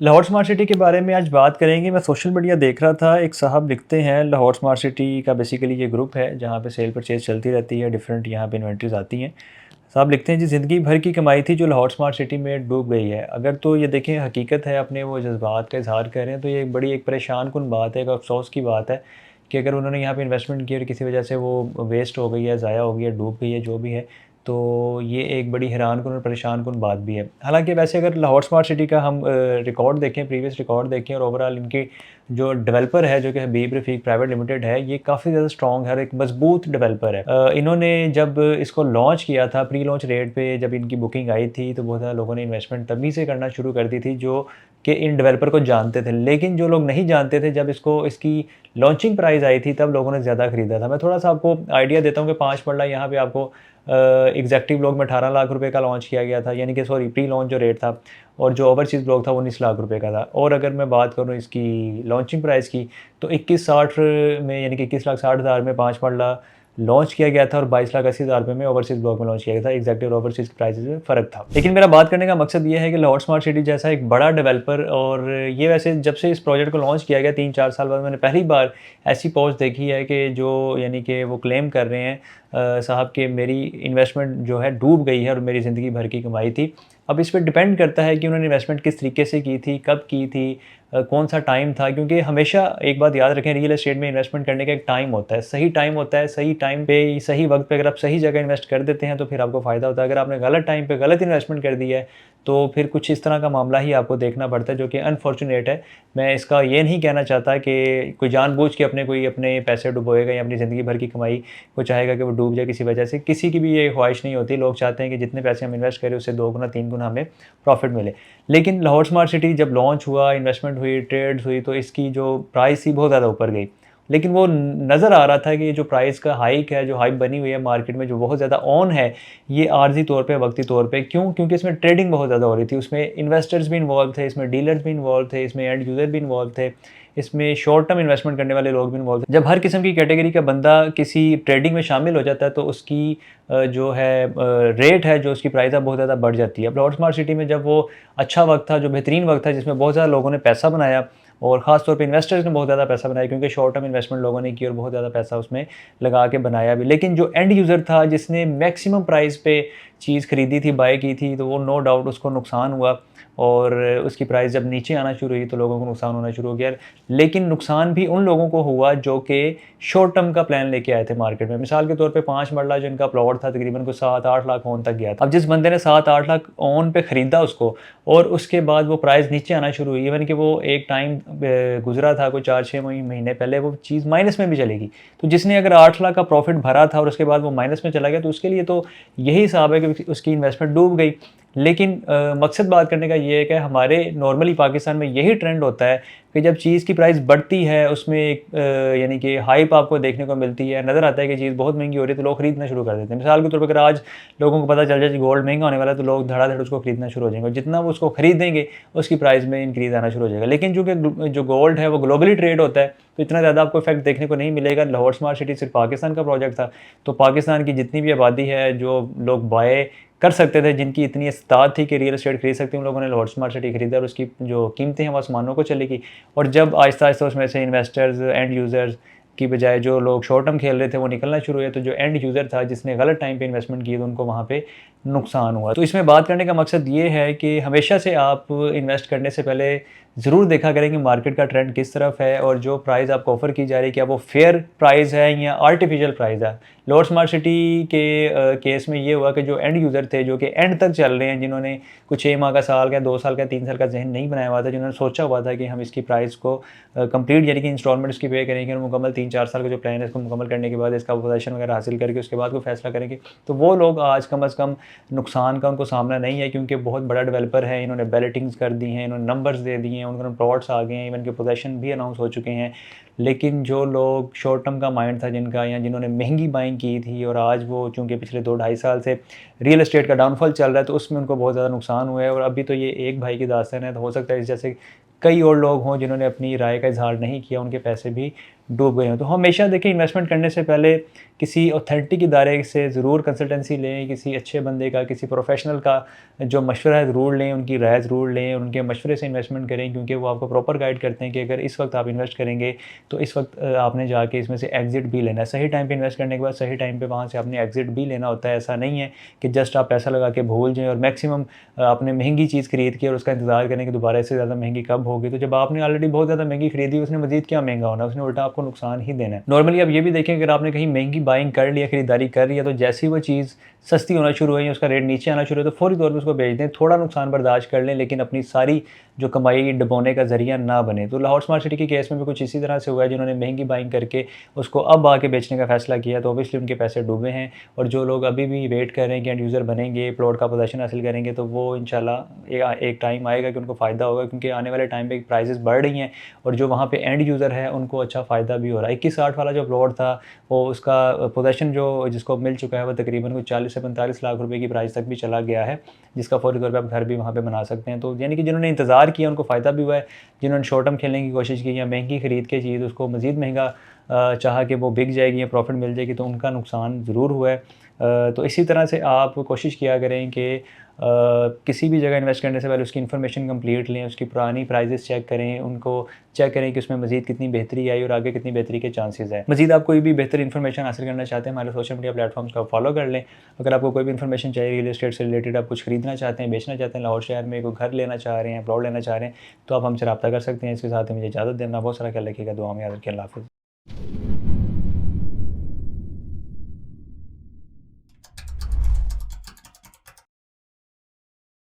Lahore smart city के बारे में आज बात करेंगे। मैं सोशल मीडिया देख रहा था, एक साहब लिखते हैं लाहौर स्मार्ट सिटी का बेसिकली ये ग्रुप है जहाँ पे सेल परचेज़ चलती रहती है, डिफरेंट यहाँ पे इन्वेंटरीज़ आती हैं। साहब लिखते हैं जी, ज़िंदगी भर की कमाई थी जो लाहौर स्मार्ट सिटी में डूब गई है। अगर तो ये देखें हकीकत है, अपने वो जज़्बात का इज़हार कर रहे हैं, तो ये एक बड़ी एक परेशान कुन बात है, एक अफ़सोस की बात है कि अगर उन्होंने यहाँ पे इन्वेस्टमेंट की और किसी वजह से वो वेस्ट हो गई है, ज़ाया हो गई है, डूब गई है, जो भी है, तो ये एक बड़ी हैरानकुन और परेशानकुन बात भी है। हालाँकि वैसे अगर लाहौर स्मार्ट सिटी का हम रिकॉर्ड देखें, प्रीवियस रिकॉर्ड देखें और ओवरऑल इनकी जो डेवलपर है, जो कि हबीब रफ़ीक प्राइवेट लिमिटेड है, ये काफ़ी ज़्यादा स्ट्रॉन्ग है और एक मज़बूत डेवलपर है। इन्होंने जब इसको लॉन्च किया था, प्री लॉन्च रेट पे जब इनकी बुकिंग आई थी, तो बहुत ज़्यादा लोगों ने इन्वेस्टमेंट तभी से करना शुरू कर दी थी, जो कि इन डेवलपर को जानते थे। लेकिन जो लोग नहीं जानते थे, जब इसकी लॉन्चिंग प्राइस आई थी, तब लोगों ने ज़्यादा खरीदा था। मैं थोड़ा-सा आपको आइडिया देता हूँ कि 5 मरला यहाँ पे आपको एग्ज़ेक्टिव ब्लॉक में 18 लाख रुपए का लॉन्च किया गया था, यानी कि सॉरी प्री लॉन्च जो रेट था, और जो ओवरसीज़ ब्लॉक था वो 19 लाख रुपए का था। और अगर मैं बात करूँ इसकी लॉन्चिंग प्राइस की, तो 2160 में, यानी कि 21,60,000 में 5 मरला लॉन्च किया गया था और 22,80,000 रुपए में ओवरसीज़ ब्लॉक में लॉन्च किया गया था। एग्ज़ैक्टिव और ओवरसीज़ प्राइसेज़ में फ़र्क था। लेकिन मेरा बात करने का मकसद ये है कि लाहौर स्मार्ट सिटी जैसा एक बड़ा डेवलपर, और ये वैसे जब से इस प्रोजेक्ट को लॉन्च किया गया 3-4 साल बाद, मैंने पहली बार ऐसी पोस्ट देखी है कि जो, यानी कि वो क्लेम कर रहे हैं साहब कि मेरी इन्वेस्टमेंट जो है डूब गई है और मेरी ज़िंदगी भर की कमाई थी। अब इस पे डिपेंड करता है कि उन्होंने इन्वेस्टमेंट किस तरीके से की थी, कब की थी, कौन-सा टाइम था, क्योंकि हमेशा एक बात याद रखें, रियल एस्टेट में इन्वेस्टमेंट करने का एक टाइम होता है, सही टाइम होता है, सही टाइम पे, सही वक़्त पे अगर आप सही जगह इन्वेस्ट कर देते हैं, तो फिर आपको फ़ायदा होता है। अगर आपने गलत टाइम पे गलत इन्वेस्टमेंट कर दी है, तो फिर कुछ इस तरह का मामला ही आपको देखना पड़ता है, जो कि अनफॉर्चुनेट है। मैं इसका ये नहीं कहना चाहता कि कोई जानबूझ के अपने पैसे डुबोएगा या अपनी ज़िंदगी भर की कमाई को चाहेगा कि वो डूब जाए किसी वजह से। किसी की भी ये ख्वाहिश नहीं होती। लोग चाहते हैं कि जितने पैसे हम इन्वेस्ट करें, उससे 2 गुना 3 गुना हमें प्रॉफ़िट मिले। लेकिन लाहौर स्मार्ट सिटी जब लॉन्च हुआ, इन्वेस्टमेंट हुई, ट्रेड्स हुई, तो इसकी जो प्राइस थी बहुत ज़्यादा ऊपर गई। लेकिन वो नज़र आ रहा था कि ये जो प्राइस का हाइक है, जो हाइप बनी हुई है मार्केट में, जो बहुत ज़्यादा ऑन है, ये आर्ज़ी तौर पे, वक़्ती तौर पे। क्यों? क्योंकि इसमें ट्रेडिंग बहुत ज़्यादा हो रही थी। उसमें इन्वेस्टर्स भी इन्वॉल्व थे, इसमें डीलर्स भी इन्वॉल्व थे, इसमें एंड यूज़र भी इन्वॉल्व थे, इसमें शॉर्ट टर्म इन्वेस्टमेंट करने वाले लोग भी इन्वॉल्व थे। जब हर किस्म की कैटेगरी का बंदा किसी ट्रेडिंग में शामिल हो जाता है, तो उसकी जो है रेट है, जो उसकी प्राइस है, बहुत ज़्यादा बढ़ जाती है। अब लाहौर स्मार्ट सिटी में जब वो अच्छा वक़्त था, जो बेहतरीन वक़्त था, जिसमें बहुत ज़्यादा लोगों ने पैसा बनाया, और ख़ास तौर पे इन्वेस्टर्स ने बहुत ज़्यादा पैसा बनाया, क्योंकि शॉर्ट टर्म इन्वेस्टमेंट लोगों ने की और बहुत ज़्यादा पैसा उसमें लगा के बनाया भी। लेकिन जो एंड यूज़र था, जिसने मैक्सिमम प्राइस पे चीज़ खरीदी थी, बाय की थी, तो वो नो डाउट उसको नुकसान हुआ, और उसकी प्राइस जब नीचे आना शुरू हुई, तो लोगों को नुकसान होना शुरू हो गया। लेकिन नुकसान भी उन लोगों को हुआ जो कि शॉर्ट टर्म का प्लान लेके आए थे मार्केट में। मिसाल के तौर पे 5 मरला जो इनका प्लॉट था, तकरीबन कुछ 7-8 लाख ऑन तक गया था। अब जिस बंदे ने 7-8 लाख ऑन पे खरीदा उसको, और उसके बाद वो प्राइस नीचे आना शुरू हुई, इवन कि वो एक टाइम गुजरा था कोई 4-6 महीने पहले, वो चीज़ माइनस में भी चलेगी। तो जिसने अगर 8 लाख का प्रॉफिट भरा था और उसके बाद वो माइनस में चला गया, तो उसके लिए तो यही हिसाब है कि उसकी इन्वेस्टमेंट डूब गई। लेकिन मकसद बात करने का ये है कि हमारे नॉर्मली पाकिस्तान में यही ट्रेंड होता है कि जब चीज़ की प्राइस बढ़ती है, उसमें एक यानी कि हाइप आपको देखने को मिलती है, नज़र आता है कि चीज़ बहुत महंगी हो रही है, तो लोग खरीदना शुरू कर देते हैं। मिसाल के तौर पर अगर आज लोगों को पता चल जाए कि गोल्ड महंगा होने वाला है, तो लोग धड़ाधड़ उसको खरीदना शुरू हो जाएंगे, और जितना वो उसको खरीदेंगे, उसकी प्राइस में इंक्रीज़ आना शुरू हो जाएगा। लेकिन चूँकि जो गोल्ड है वो ग्लोबली ट्रेड होता है, तो इतना ज़्यादा आपको इफेक्ट देखने को नहीं मिलेगा। लाहौर स्मार्ट सिटी सिर्फ पाकिस्तान का प्रोजेक्ट था, तो पाकिस्तान की जितनी भी आबादी है, जो लोग बाय कर सकते थे, जिनकी इतनी इस्तात थी कि रियल एस्टेट खरीद सकते हैं, उन लोगों ने लाहौर स्मार्ट सिटी खरीदा, और उसकी जो कीमतें हैं वो आसमानों को चली गई। और जब आहिस्ता-आहिस्ता उसमें से इन्वेस्टर्स, एंड यूज़र्स की बजाय जो लोग शॉर्ट टर्म खेल रहे थे, वो निकलना शुरू हुए, तो जो एंड यूज़र था, जिसने गलत टाइम पे इन्वेस्टमेंट की, तो उनको वहाँ पे नुकसान हुआ। तो इसमें बात करने का मकसद ये है कि हमेशा से आप इन्वेस्ट करने से पहले ज़रूर देखा करें कि मार्केट का ट्रेंड किस तरफ है, और जो प्राइस आपको ऑफ़र की जा रही है, क्या वो फेयर प्राइस है या आर्टिफिशियल प्राइस है। लाहौर स्मार्ट सिटी के केस में ये हुआ कि जो एंड यूज़र थे, जो कि एंड तक चल रहे हैं, जिन्होंने कुछ 6 माह का, साल का, 2 साल का, 3 साल का ज़हन नहीं बनाया हुआ था, जिन्होंने सोचा हुआ था कि हम इसकी प्राइस को कंप्लीट, यानी कि इंस्टॉलमेंट इसकी पे करेंगे, और मुकम्मल 3-4 साल का जो प्लान है, इसको मुकम्मल करने के बाद इसका पोजीशन वगैरह हासिल करके उसके बाद कोई फैसला करेंगे, तो वो लोग आज कम अज़ कम नुकसान का उनको सामना नहीं है, क्योंकि बहुत बड़ा डेवलपर है, इन्होंने बैलेटिंग्स कर दी हैं, इन्होंने नंबर्स दे दिए हैं, उनके प्लॉट्स आ गए हैं, इवन के पोजीशन भी अनाउंस हो चुके हैं। लेकिन जो लोग शॉर्ट टर्म का माइंड था जिनका, या जिन्होंने महंगी बाइंग की थी, और आज वो चूँकि पिछले 2-2.5 साल से रियल एस्टेट का डाउनफॉल चल रहा है, तो उसमें उनको बहुत ज़्यादा नुकसान हुआ है। और अभी तो ये एक भाई की दास्तान है, तो हो सकता है इस जैसे कई और लोग हों जिन्होंने अपनी राय का इज़हार नहीं किया, उनके पैसे भी डूब गए हों। तो हमेशा देखिए इन्वेस्टमेंट करने से पहले किसी ऑथेंटिक इदारे से ज़रूर कंसल्टेंसी लें, किसी अच्छे बंदे का, किसी प्रोफ़ेशनल का जो मशवरा है ज़रूर लें, उनकी राय ज़रूर लें, उनके मशवरे से इन्वेस्टमेंट करें, क्योंकि वो आपको प्रॉपर गाइड करते हैं कि अगर इस वक्त आप इन्वेस्ट करेंगे तो इस वक्त आपने जाके इसमें से एग्ज़िट भी लेना है। सही टाइम पे इन्वेस्ट करने के बाद सही टाइम पे वहाँ से आपने एग्ज़िट भी लेना होता है। ऐसा नहीं है कि जस्ट आप पैसा लगा के भूल जाएँ और मैक्सिमम आपने महंगी चीज़ खरीद के और उसका इंतज़ार करें कि दोबारा इससे ज़्यादा महंगी कब होगी। तो जब आपने ऑलरेडी बहुत ज़्यादा महंगी खरीदी, उसने मज़ीद क्या महंगा होना है, उसने उल्टा आपको नुकसान ही देना है। नॉर्मली आप ये भी देखें, अगर आपने कहीं महंगी बाइंग कर लिया, खरीदारी कर रही है, तो जैसे ही वो चीज़ सस्ती होना शुरू हुई, उसका रेट नीचे आना शुरू है, तो फ़ौरी तौर पे उसको बेच दें। थोड़ा नुकसान बर्दाश्त कर लें, लेकिन अपनी सारी जो कमाई डुबोने का ज़रिया ना बने। तो लाहौर स्मार्ट सिटी के केस में भी कुछ इसी तरह से हुआ है, जिन्होंने महंगी बाइंग करके उसको अब आके बेचने का फ़ैसला किया, तो ऑब्वियसली उनके पैसे डूबे हैं। और जो लोग अभी भी वेट कर रहे हैं कि एंड यूज़र बनेंगे, प्लॉट का पोज़ेशन हासिल करेंगे, तो वो इंशाल्लाह एक टाइम आएगा कि उनको फ़ायदा होगा, क्योंकि आने वाले टाइम पे प्राइसेस बढ़ रही हैं और जो वहाँ पे एंड यूज़र है उनको अच्छा फ़ायदा भी हो रहा है। 2160 वाला जो प्लॉट था, वो उसका पोज़ेशन जो जिसको मिल चुका है, वो तकरीबन कुछ 40 से 45 लाख रुपए की प्राइस तक भी चला गया है, जिसका फ़ौरी तौर पे आप घर भी वहाँ पे बना सकते हैं। तो यानी कि जिन्होंने इंतज़ार किया उनको फ़ायदा भी हुआ है, जिन्होंने शॉर्ट टर्म खेलने की कोशिश की या महंगी खरीद के चीज़ उसको मज़ीद महंगा चाहा कि वो बिक जाएगी या प्रॉफ़िट मिल जाएगी, तो उनका नुकसान ज़रूर हुआ है। तो इसी तरह से आप कोशिश किया करें कि किसी भी जगह इन्वेस्ट करने से पहले उसकी इन्फॉर्मेशन कंप्लीट लें, उसकी पुरानी प्राइसेस चेक करें, उनको चेक करें कि उसमें मज़ीद कितनी बेहतरी आई और आगे कितनी बेहतरी के चांसेस हैं। मज़ीद आप कोई भी बेहतर इन्फॉर्मेशन हासिल करना चाहते हैं, हमारे सोशल मीडिया प्लेटफॉर्म्स का फॉलो कर लें। अगर आपको कोई भी इन्फॉर्मेशन चाहिए रियल एस्टेट से रिलेटेड, आप कुछ खरीदना चाहते हैं, बेचना चाहते हैं, लाहौर शहर में कोई घर लेना चाह रहे हैं, प्लॉट लेना चाह रहे हैं, तो आप हमसे रब्ता कर सकते हैं। इसके साथ ही मुझे इजाज़त देना। बहुत सारा ख्याल रखिएगा, दुआ में याद रखिए। अल्लाह हाफ़िज़।